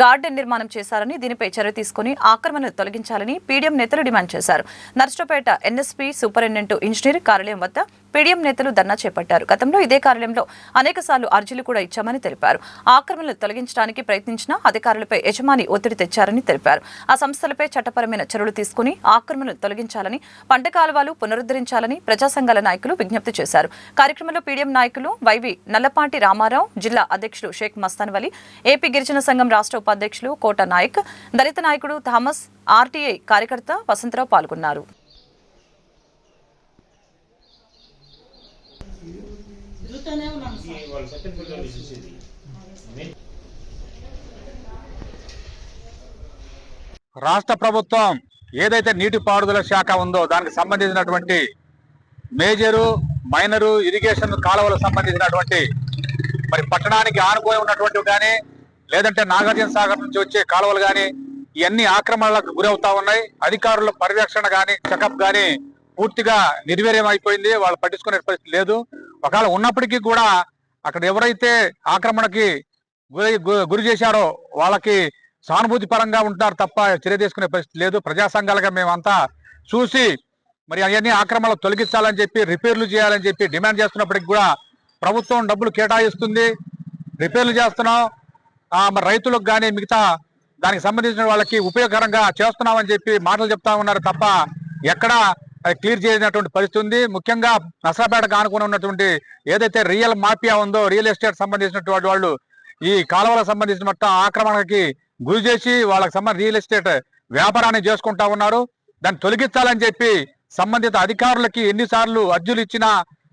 గార్డెన్ నిర్మాణం చేశారని, దీనిపై చర్య తీసుకుని ఆక్రమణను తొలగించాలని పీడీఎం నేతలు డిమాండ్ చేశారు. నర్సరావుపేట ఎన్ఎస్పీ సూపరింటెండెంట్ ఇంజనీర్ కార్యాలయం వద్ద పీడీఎం నేతలు ధర్నా చేపట్టారు. గతంలో ఇదే కార్యాలయంలో అనేకసార్లు అర్జీలు కూడా ఇచ్చామని తెలిపారు. ఆక్రమణలు తొలగించడానికి ప్రయత్నించిన అధికారులపై యజమాని ఒత్తిడి తెచ్చారని తెలిపారు. ఆ సంస్థలపై చట్టపరమైన చర్యలు తీసుకుని ఆక్రమణలు తొలగించాలని, పంట కాలువలు పునరుద్ధరించాలని ప్రజా సంఘాల నాయకులు విజ్ఞప్తి చేశారు. కార్యక్రమంలో పీడీఎం నాయకులు వైవి నల్లపాటి రామారావు, జిల్లా అధ్యక్షులు షేక్ మస్తాన్ వలి, ఏపీ గిరిజన సంఘం రాష్ట్ర ఉపాధ్యక్షులు కోట నాయక్, దళిత నాయకుడు థామస్, ఆర్టీఐ కార్యకర్త వసంతరావు పాల్గొన్నారు. రాష్ట్ర ప్రభుత్వం ఏదైతే నీటిపారుదల శాఖ ఉందో దానికి సంబంధించినటువంటి మేజరు, మైనరు ఇరిగేషన్ కాలువలకు సంబంధించినటువంటి మరి పట్టణానికి ఆనుకొని ఉన్నటువంటివి కానీ, లేదంటే నాగార్జున సాగర్ నుంచి వచ్చే కాలువలు కానీ ఇవన్నీ ఆక్రమణలకు గురవుతా ఉన్నాయి. అధికారుల పర్యవేక్షణ కానీ, చెకప్ కానీ పూర్తిగా నిర్వీర్యం అయిపోయింది. వాళ్ళు పట్టించుకునే పరిస్థితి లేదు. ఒకవేళ ఉన్నప్పటికీ కూడా అక్కడ ఎవరైతే ఆక్రమణకి గురి చేశారో వాళ్ళకి సానుభూతి పరంగా ఉంటారు తప్ప చర్య తీసుకునే పరిస్థితి లేదు. ప్రజా సంఘాలుగా మేమంతా చూసి మరి అవన్నీ ఆక్రమణలు తొలగించాలని చెప్పి, రిపేర్లు చేయాలని చెప్పి డిమాండ్ చేస్తున్నప్పటికీ కూడా ప్రభుత్వం డబ్బులు కేటాయిస్తుంది, రిపేర్లు చేస్తున్నాం, మరి రైతులకు కానీ మిగతా దానికి సంబంధించిన వాళ్ళకి ఉపయోగకరంగా చేస్తున్నామని చెప్పి మాటలు చెప్తా ఉన్నారు తప్ప ఎక్కడా క్లియర్ చేసినటువంటి పరిస్థితి ఉంది. ముఖ్యంగా నర్సరావుపేటకు ఆనుకుని ఉన్నటువంటి ఏదైతే రియల్ మాఫియా ఉందో, రియల్ ఎస్టేట్ సంబంధించినటువంటి వాళ్ళు ఈ కాలువలకు సంబంధించిన మొత్తం ఆక్రమణకి గురి చేసి వాళ్ళకి సంబంధించిన రియల్ ఎస్టేట్ వ్యాపారాన్ని చేసుకుంటా ఉన్నారు. దాన్ని తొలగించాలని చెప్పి సంబంధిత అధికారులకి ఎన్నిసార్లు అర్జీలు ఇచ్చినా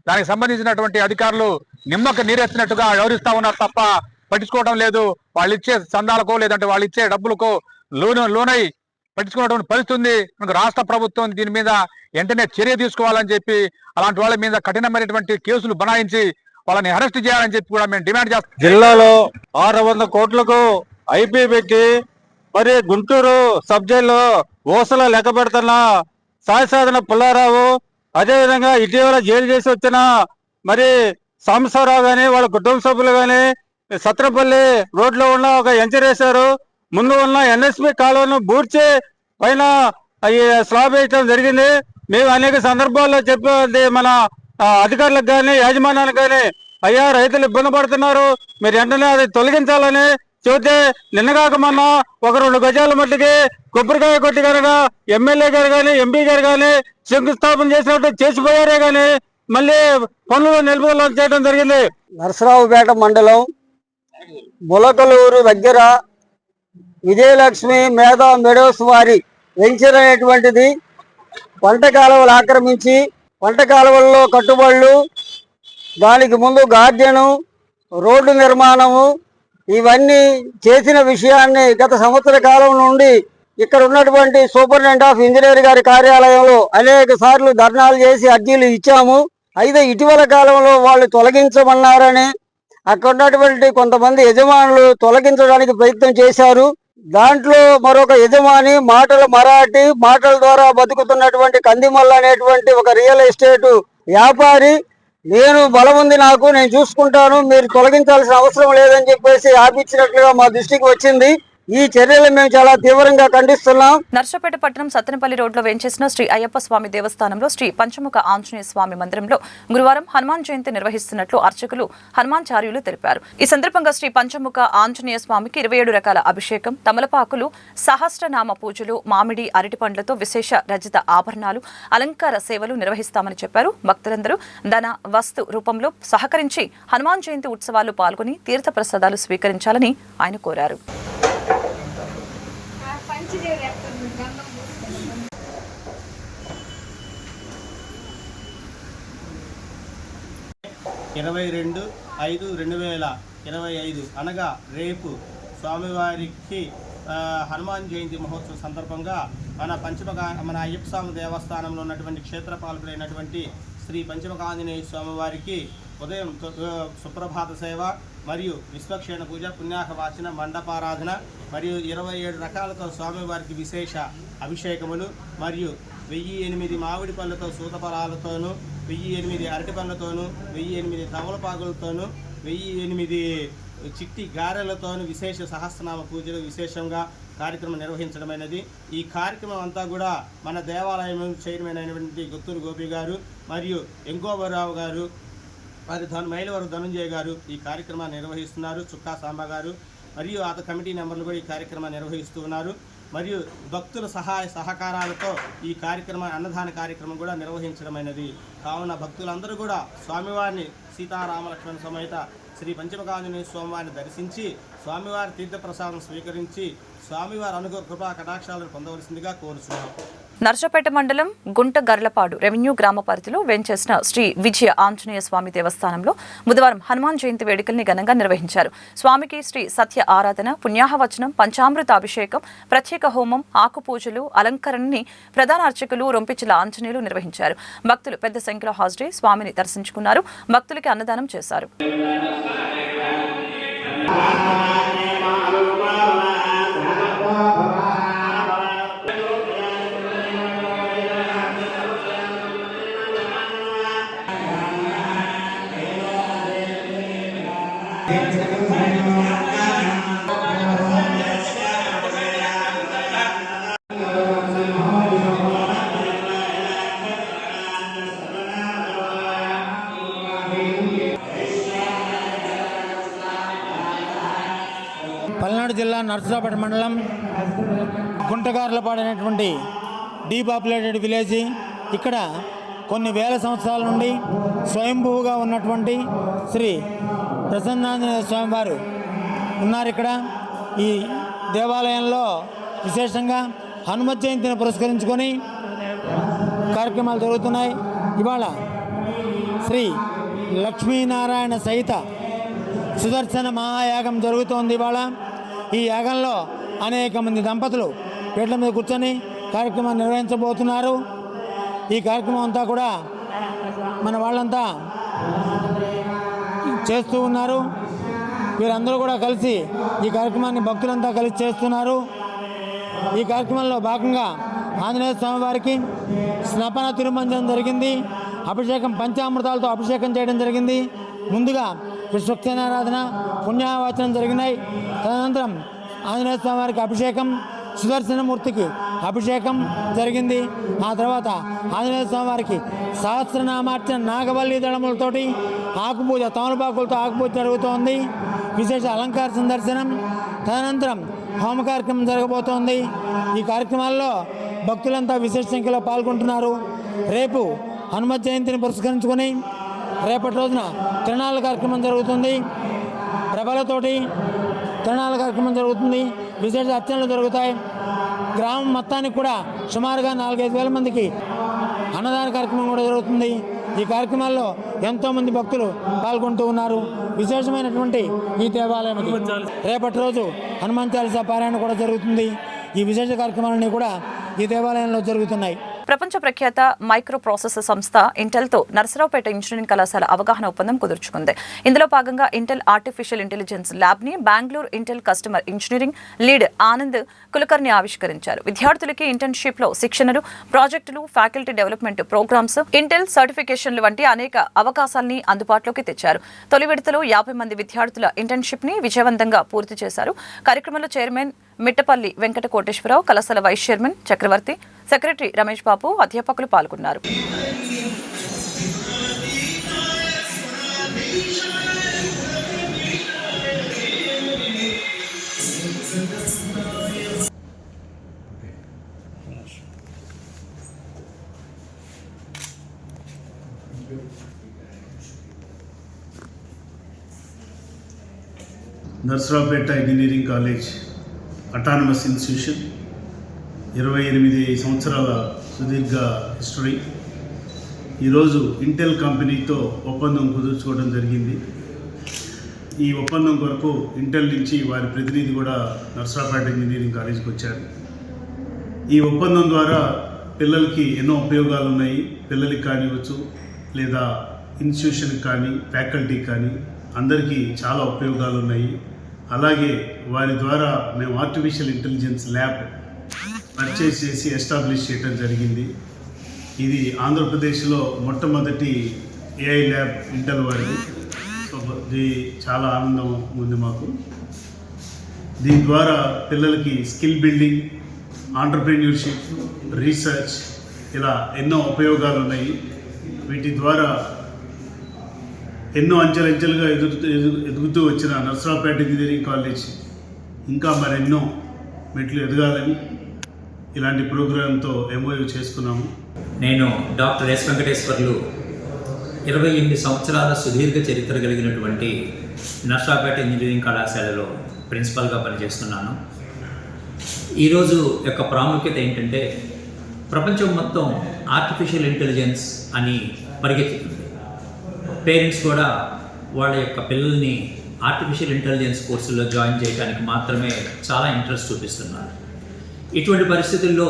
దానికి సంబంధించినటువంటి అధికారులు నిమ్మక నీరెత్తినట్టుగా వ్యవహరిస్తా ఉన్నారు తప్ప పట్టించుకోవడం లేదు. వాళ్ళు ఇచ్చే సందాలకో లేదంటే వాళ్ళు ఇచ్చే డబ్బులకో లోనై పట్టించుకున్నటువంటి పరిస్థితి ఉంది. మనకు రాష్ట్ర ప్రభుత్వం దీని మీద వెంటనే చర్య తీసుకోవాలని చెప్పి, అలాంటి వాళ్ళ మీద కఠినమైనటువంటి కేసులు బనాయించి వాళ్ళని అరెస్ట్ చేయాలని చెప్పి కూడా మేము డిమాండ్ చేస్తాం. జిల్లాలో 600 కోట్లకు ఐపీ పెట్టి మరి గుంటూరు సబ్ జైల్లో ఓసలో లెక్క పెడుతున్న సాయసాధన పుల్లారావు, అదేవిధంగా ఇటీవల జైలు చేసి వచ్చిన మరి సాంబశివరావు గాని వాళ్ళ కుటుంబ సభ్యులు గాని సత్రపల్లి రోడ్లో ఉన్న ఒక ఎంచర్ వేశారు. ముందు ఉన్న ఎన్ఎస్పి కాలువను బూడ్చి పైన స్లాబ్ వేయటం జరిగింది. మేము అనేక సందర్భాల్లో చెప్పేది మన అధికారులకు కానీ యాజమాన్యానికి కానీ, అయ్యా రైతులు ఇబ్బంది పడుతున్నారు, మీరు వెంటనే అది తొలగించాలని చెబితే నిన్నగాక మొన్న 1-2 గజాల మట్టికి కొబ్బరికాయ కొట్టి కనుక ఎమ్మెల్యే గారు కానీ ఎంపీ గారు కానీ శంకుస్థాపన చేసినట్టు చేసిపోయారే కానీ మళ్ళీ పనులు నిలుపుదల చేయడం జరిగింది. నర్సరావుపేట మండలం ములకలూరు దగ్గర విజయలక్ష్మి మేధా మెడోస్ వారి వెంచర్ అనేటువంటిది పంట కాలువలు ఆక్రమించి పంట కాలువల్లో కట్టుబడులు, దానికి ముందు గార్డెను, రోడ్డు నిర్మాణము ఇవన్నీ చేసిన విషయాన్ని గత సంవత్సర కాలం నుండి ఇక్కడ ఉన్నటువంటి సూపరింటెండెంట్ ఆఫ్ ఇంజనీర్ గారి కార్యాలయంలో అనేక సార్లు ధర్నాలు చేసి అర్జీలు ఇచ్చాము. అయితే ఇటీవల కాలంలో వాళ్ళు తొలగించమన్నారని అక్కడ ఉన్నటువంటి కొంతమంది యజమానులు తొలగించడానికి ప్రయత్నం చేశారు. దాంట్లో మరొక యజమాని మరాఠీ మాటల ద్వారా బతుకుతున్నటువంటి కందిమల్ల అనేటువంటి ఒక రియల్ ఎస్టేట్ వ్యాపారి, నేను బలం ఉంది నాకు, నేను చూసుకుంటాను, మీరు తొలగించాల్సిన అవసరం లేదని చెప్పేసి ఆపించినట్లుగా మా దృష్టికి వచ్చింది. ఈ చర్యలు మేము చాలా తీవ్రంగా ఖండిస్తున్నాం. నర్సపేట పట్టణం సత్తెనపల్లి రోడ్లో వేంచేసిన శ్రీ అయ్యప్ప స్వామి దేవస్థానంలో శ్రీ పంచముఖ ఆంజనేయ స్వామి మందిరంలో గురువారం హనుమాన్ జయంతి నిర్వహిస్తున్నట్లు అర్చకులు హనుమాన్చార్యులు తెలిపారు. ఈ సందర్భంగా శ్రీ పంచముఖ ఆంజనేయ స్వామికి 27 రకాల అభిషేకం, తమలపాకులు, సహస్రనామ పూజలు, మామిడి, అరటి పండ్లతో విశేష రజిత ఆభరణాలు, అలంకార సేవలు నిర్వహిస్తామని చెప్పారు. భక్తులందరూ ధన వస్తు రూపంలో సహకరించి హనుమాన్ జయంతి ఉత్సవాల్లో పాల్గొని తీర్థ ప్రసాదాలు స్వీకరించాలని ఆయన కోరారు. 22/5/2025 అనగా రేపు స్వామివారికి హనుమాన్ జయంతి మహోత్సవం సందర్భంగా మన అయ్యప్ప స్వామి దేవస్థానంలో ఉన్నటువంటి క్షేత్రపాలకులైనటువంటి శ్రీ పంచముఖ ఆంజనేయ స్వామివారికి ఉదయం సుప్రభాత సేవ మరియు విశ్వక్షేణ పూజ, పుణ్యాహ వాచన, మండపారాధన మరియు 27 రకాలతో స్వామివారికి విశేష అభిషేకములు మరియు 1008 మామిడి పళ్ళతో సూతఫలాలతోనూ, 1008 అరటి పళ్ళతోనూ, 1008 తమలపాకులతోనూ, 1008 చిట్టి గారెలతోనూ విశేష సహస్రనామ పూజలు విశేషంగా కార్యక్రమం నిర్వహించడమైనది. ఈ కార్యక్రమం అంతా కూడా మన దేవాలయం చైర్మన్ అయినటువంటి గుత్తూరు గోపి గారు మరియు ఎంకోబరావు గారు, మరి మైలవరం ధనంజయ గారు ఈ కార్యక్రమాన్ని నిర్వహిస్తున్నారు. చుక్కా సాంబ గారు మరియు ఆ కమిటీ మెంబర్లు కూడా ఈ కార్యక్రమాన్ని నిర్వహిస్తూ ఉన్నారు. మరియు భక్తుల సహాయ సహకారాలతో ఈ అన్నదాన కార్యక్రమం కూడా నిర్వహించడమైనది. కావున భక్తులందరూ కూడా స్వామివారిని సీతారామలక్ష్మణ సమేత శ్రీ పంచముఖ ఆంజనేయ స్వామివారిని దర్శించి స్వామివారి తీర్థప్రసాదం స్వీకరించి స్వామివారి అనుగ్రహ కృపా కటాక్షాలను పొందవలసిందిగా కోరుచున్నాం. నర్సపేట మండలం గుంటగర్లపాడు రెవెన్యూ గ్రామ పరిధిలో వేంచేసిన శ్రీ విజయ ఆంజనేయ స్వామి దేవస్థానంలో బుధవారం హనుమాన్ జయంతి వేడుకల్ని ఘనంగా నిర్వహించారు. స్వామికి శ్రీ సత్య ఆరాధన, పుణ్యాహవచనం, పంచామృత అభిషేకం, ప్రత్యేక హోమం, ఆకు పూజలు, అలంకరణని ప్రధాన అర్చకులు రొంపిచిల ఆంజనేయులు నిర్వహించారు. భక్తులు పెద్ద సంఖ్యలో హాజరై స్వామిని దర్శించుకున్నారు. భక్తులకి అన్నదానం చేశారు. పల్నాడు జిల్లా నర్సరావుపేట మండలం గుంటగార్లపాడు అనేటువంటి డీపాపులేటెడ్ విలేజ్. ఇక్కడ కొన్ని వేల సంవత్సరాల నుండి స్వయంభూగా ఉన్నటువంటి శ్రీ ప్రసన్నాంజనేయ స్వామి వారు ఉన్నారు. ఇక్కడ ఈ దేవాలయంలో విశేషంగా హనుమత్ జయంతిని పురస్కరించుకొని కార్యక్రమాలు జరుగుతున్నాయి. ఇవాళ శ్రీ లక్ష్మీనారాయణ సహిత సుదర్శన మహాయాగం జరుగుతోంది. ఇవాళ ఈ యాగంలో అనేక మంది దంపతులు పీటల మీద కూర్చొని కార్యక్రమాన్ని నిర్వహించబోతున్నారు. ఈ కార్యక్రమం అంతా కూడా మన వాళ్ళంతా చేస్తూ ఉన్నారు. వీరందరూ కూడా కలిసి ఈ కార్యక్రమాన్ని భక్తులంతా కలిసి చేస్తున్నారు. ఈ కార్యక్రమంలో భాగంగా ఆంజనేయ స్వామి వారికి స్నపన తిరుమంజనం జరిగింది. అభిషేకం పంచామృతాలతో అభిషేకం చేయడం జరిగింది. ముందుగా విశ్వక్షేణారాధన, పుణ్యావచనం జరిగినాయి. తదనంతరం ఆంజనేయ స్వామి వారికి అభిషేకం, సుదర్శనమూర్తికి అభిషేకం జరిగింది. ఆ తర్వాత ఆంజనేయ స్వామి వారికి సహస్రనామార్చన నాగవల్లి దళములతోటి ఆకుపూజ, తమలపాకులతో ఆకుపూజ జరుగుతోంది. విశేష అలంకార సందర్శనం, తదనంతరం హోమ కార్యక్రమం జరగబోతోంది. ఈ కార్యక్రమాల్లో భక్తులంతా విశేష సంఖ్యలో పాల్గొంటున్నారు. రేపు హనుమత్ జయంతిని పురస్కరించుకొని రేపటి రోజున తిరణాల కార్యక్రమం జరుగుతుంది. ప్రభలతోటి తిరణాల కార్యక్రమం జరుగుతుంది, విశేష అర్చనలు జరుగుతాయి. గ్రామం మొత్తానికి కూడా సుమారుగా 4-5 వేల మందికి అన్నదాన కార్యక్రమం కూడా జరుగుతుంది. ఈ కార్యక్రమాల్లో ఎంతోమంది భక్తులు పాల్గొంటూ ఉన్నారు. విశేషమైనటువంటి ఈ దేవాలయం రేపటి రోజు హనుమాన్ చాలీసా పారాయణ కూడా జరుగుతుంది. ఈ విశేష కార్యక్రమాలన్నీ కూడా ఈ దేవాలయంలో జరుగుతున్నాయి. ప్రపంచ ప్రఖ్యాత మైక్రో ప్రాసెసర్ సంస్థ ఇంటెల్తో నర్సరావుపేట ఇంజనీరింగ్ కళాశాల అవగాహన ఒప్పందం కుదుర్చుకుంది. ఇందులో భాగంగా ఇంటెల్ ఆర్టిఫిషియల్ ఇంటెలిజెన్స్ ల్యాబ్ని Bengaluru Intel customer engineering lead Anand Kulkarni ఆవిష్కరించారు. విద్యార్థులకి ఇంటర్న్షిప్లో శిక్షణలు, ప్రాజెక్టులు, ఫ్యాకల్టీ డెవలప్మెంట్ ప్రోగ్రామ్స్, ఇంటెల్ సర్టిఫికేషన్లు వంటి అనేక అవకాశాలని అందుబాటులోకి తెచ్చారు. తొలి విడతలో 50 మంది విద్యార్థుల ఇంటర్న్షిప్ని విజయవంతంగా పూర్తి చేశారు. కార్యక్రమంలో చైర్మన్ మిట్టపల్లి వెంకట కోటేశ్వరరావు, కళాశాల వైస్ చైర్మన్ చక్రవర్తి, సెక్రటరీ రమేష్ బాబు, అధ్యాపకులు పాల్గొన్నారు. Narasaraopet engineering college autonomous institution 28 సంవత్సరాల సుదీర్ఘ హిస్టరీ. ఈరోజు ఇంటెల్ కంపెనీతో ఒప్పందం కుదుర్చుకోవడం జరిగింది. ఈ ఒప్పందం కొరకు ఇంటెల్ నుంచి వారి ప్రతినిధి కూడా నర్సరావుపేట ఇంజనీరింగ్ కాలేజీకి వచ్చారు. ఈ ఒప్పందం ద్వారా పిల్లలకి ఎన్నో ఉపయోగాలు ఉన్నాయి. పిల్లలకి కానివచ్చు, లేదా ఇన్స్టిట్యూషన్కి కానీ, ఫ్యాకల్టీకి కానీ అందరికీ చాలా ఉపయోగాలు ఉన్నాయి. అలాగే వారి ద్వారా మేము ఆర్టిఫిషియల్ ఇంటెలిజెన్స్ ల్యాబ్ పర్చేస్ చేసి ఎస్టాబ్లిష్ చేయడం జరిగింది. ఇది ఆంధ్రప్రదేశ్లో మొట్టమొదటి ఏఐ ల్యాబ్ ఇంటెల్ వారిది. సో ఇది చాలా ఆనందం ఉంది మాకు. దీని ద్వారా పిల్లలకి స్కిల్ బిల్డింగ్, ఆంటర్ప్రెన్యూర్షిప్, రీసెర్చ్ ఇలా ఎన్నో ఉపయోగాలు ఉన్నాయి. వీటి ద్వారా ఎన్నో అంచెలంచెలుగా ఎదుగుతూ వచ్చిన నర్సరావుపేట ఇంజనీరింగ్ కాలేజ్ ఇంకా మరెన్నో మెట్లు ఎదగాలని ఇలాంటి ప్రోగ్రాంతో ఎంఓయూ చేసుకున్నాము. నేను డాక్టర్ ఎస్ వెంకటేశ్వర్లు 28 సంవత్సరాల సుదీర్ఘ చరిత్ర కలిగినటువంటి నర్సరావుపేట ఇంజనీరింగ్ కళాశాలలో ప్రిన్సిపల్గా పనిచేస్తున్నాను. ఈరోజు యొక్క ప్రాముఖ్యత ఏంటంటే ప్రపంచం మొత్తం ఆర్టిఫిషియల్ ఇంటెలిజెన్స్ అని పరిగెత్తుతుంది. పేరెంట్స్ కూడా వాళ్ళ యొక్క పిల్లల్ని ఆర్టిఫిషియల్ ఇంటెలిజెన్స్ కోర్సుల్లో జాయిన్ చేయడానికి మాత్రమే చాలా ఇంట్రెస్ట్ చూపిస్తున్నారు. ఇటువంటి పరిస్థితుల్లో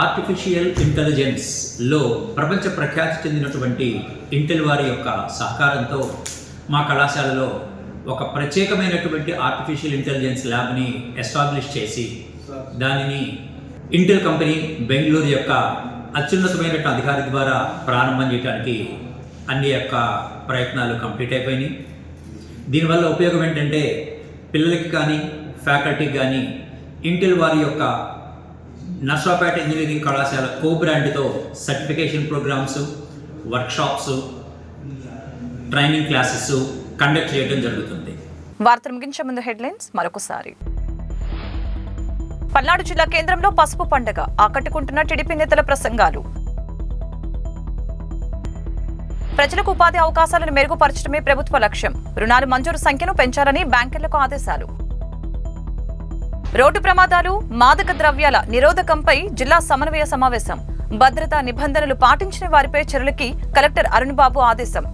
ఆర్టిఫిషియల్ ఇంటెలిజెన్స్లో ప్రపంచ ప్రఖ్యాతి చెందినటువంటి ఇంటెల్ వారి యొక్క సహకారంతో మా కళాశాలలో ఒక ప్రత్యేకమైనటువంటి ఆర్టిఫిషియల్ ఇంటెలిజెన్స్ ల్యాబ్ని ఎస్టాబ్లిష్ చేసి దానిని ఇంటెల్ కంపెనీ బెంగళూరు యొక్క అత్యున్నతమైన అధికారి ద్వారా ప్రారంభం చేయడానికి అన్ని యొక్క ప్రయత్నాలు కంప్లీట్ అయిపోయినాయి. దీనివల్ల ఉపయోగం ఏంటంటే పిల్లలకి కానీ, ఫ్యాకల్టీకి కానీ ఇంటెల్ వారి యొక్క నర్సరావుపేట ఇంజనీరింగ్ కళాశాల బ్రాండ్తో certification programs, workshops, training classes conduct చేయడం జరుగుతుంది. వార్తలు ముగించే ముందు హెడ్లైన్స్ మరొకసారి. పల్నాడు జిల్లా కేంద్రంలో పసుపు పండుగ ఆకట్టుకుంటున్న టీడీపీ నేతల ప్రసంగాలు. ప్రజలకు ఉపాధి అవకాశాలను మెరుగుపరచడమే ప్రభుత్వ లక్ష్యం. రుణాలు మంజూరు సంఖ్యను పెంచాలని బ్యాంకర్లకు ఆదేశాలు. రోడ్డు ప్రమాదాలు, మాదక ద్రవ్యాల నిరోధకంపై జిల్లా సమన్వయ సమావేశం. భద్రతా నిబంధనలు పాటించిన వారిపై చర్యలకి కలెక్టర్ అరుణ్ బాబు ఆదేశం.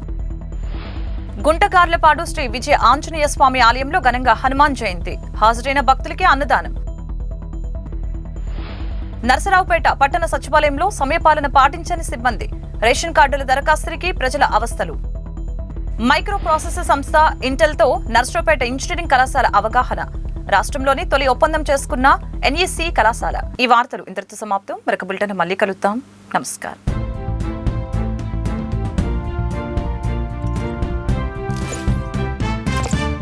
గుంటగార్లపాడు శ్రీ విజయ ఆంజనేయ స్వామి ఆలయంలో ఘనంగా హనుమాన్ జయంతి. హాజరైన భక్తులకి అన్నదానం. నర్సరావుపేట పట్టణ సచివాలయంలో సమయపాలన పాటించని సిబ్బంది. రేషన్ కార్డుల దరఖాస్తుకి ప్రజల అవస్థలు. మైక్రో ప్రాసెసర్ సంస్థ ఇంటెల్తో నర్సరావుపేట ఇంజనీరింగ్ కళాశాల అవగాహన. రాష్ట్రంలోని తొలి ఒప్పందం చేసుకున్న ఎన్ఈసీ కళాశాల. ఈ వార్తలు ఇంతటితో సమాప్తం. మరొక బులెటిన్ మళ్ళీ కలుద్దాం. నమస్కారం.